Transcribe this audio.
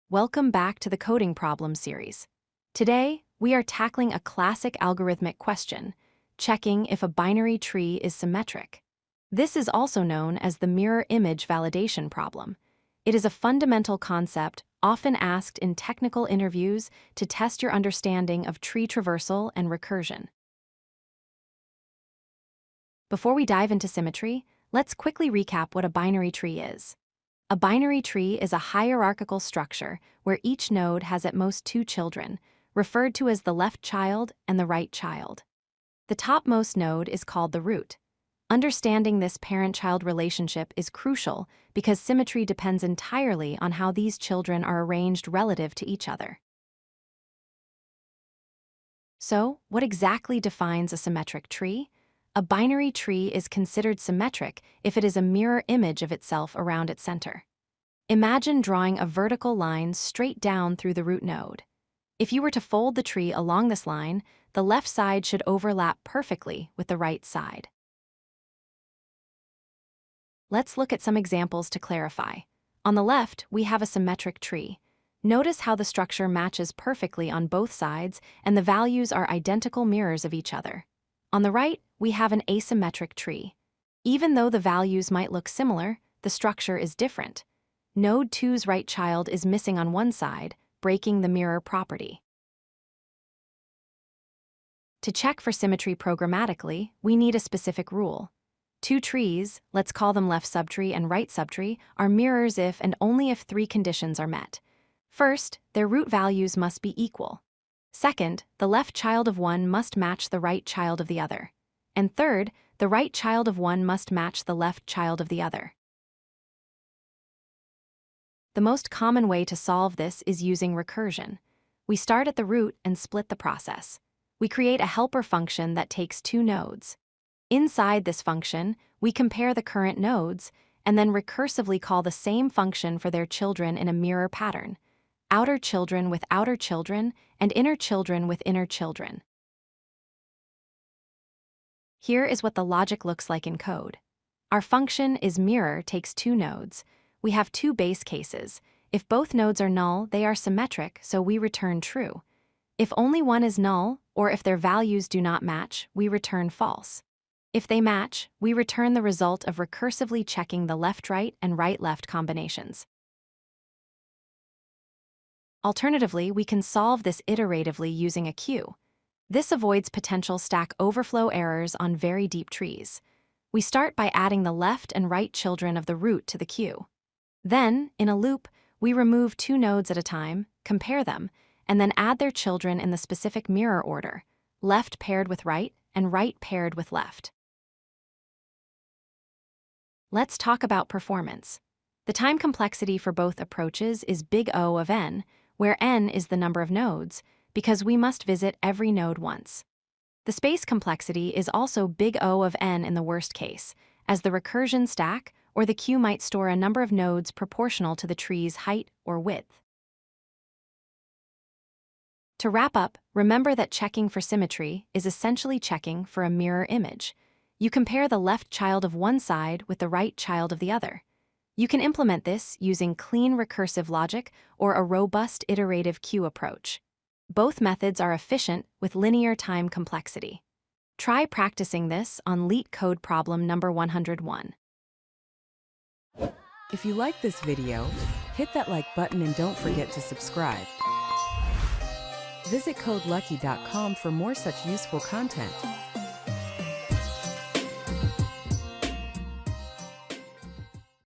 Welcome back to the Coding Problem series. Today, we are tackling a classic algorithmic question, checking if a binary tree is symmetric. This is also known as the mirror image validation problem. It is a fundamental concept often asked in technical interviews to test your understanding of tree traversal and recursion. Before we dive into symmetry, let's quickly recap what a binary tree is. A binary tree is a hierarchical structure where each node has at most two children, referred to as the left child and the right child. The topmost node is called the root. Understanding this parent-child relationship is crucial because symmetry depends entirely on how these children are arranged relative to each other. So, what exactly defines a symmetric tree? A binary tree is considered symmetric if it is a mirror image of itself around its center. Imagine drawing a vertical line straight down through the root node. If you were to fold the tree along this line, the left side should overlap perfectly with the right side. Let's look at some examples to clarify. On the left, we have a symmetric tree. Notice how the structure matches perfectly on both sides and the values are identical mirrors of each other. On the right, we have an asymmetric tree. Even though the values might look similar, the structure is different. Node 2's right child is missing on one side, breaking the mirror property. To check for symmetry programmatically, we need a specific rule. Two trees, let's call them left subtree and right subtree, are mirrors if and only if three conditions are met. First, their root values must be equal. Second, the left child of one must match the right child of the other. And third, the right child of one must match the left child of the other. The most common way to solve this is using recursion. We start at the root and split the process. We create a helper function that takes two nodes. Inside this function, we compare the current nodes and then recursively call the same function for their children in a mirror pattern: outer children with outer children and inner children with inner children. Here is what the logic looks like in code. Our function is mirror takes two nodes. We have two base cases. If both nodes are null, they are symmetric, so we return true. If only one is null, or if their values do not match, we return false. If they match, we return the result of recursively checking the left-right and right-left combinations. Alternatively, we can solve this iteratively using a queue. This avoids potential stack overflow errors on very deep trees. We start by adding the left and right children of the root to the queue. Then, in a loop, we remove two nodes at a time, compare them, and then add their children in the specific mirror order: left paired with right and right paired with left. Let's talk about performance. The time complexity for both approaches is big O of n, where n is the number of nodes, because we must visit every node once. The space complexity is also big O of n in the worst case, as the recursion stack or the queue might store a number of nodes proportional to the tree's height or width. To wrap up, remember that checking for symmetry is essentially checking for a mirror image. You compare the left child of one side with the right child of the other. You can implement this using clean recursive logic or a robust iterative queue approach. Both methods are efficient with linear time complexity. Try practicing this on LeetCode problem number 101. If you like this video, hit that like button and don't forget to subscribe. Visit codelucky.com for more such useful content.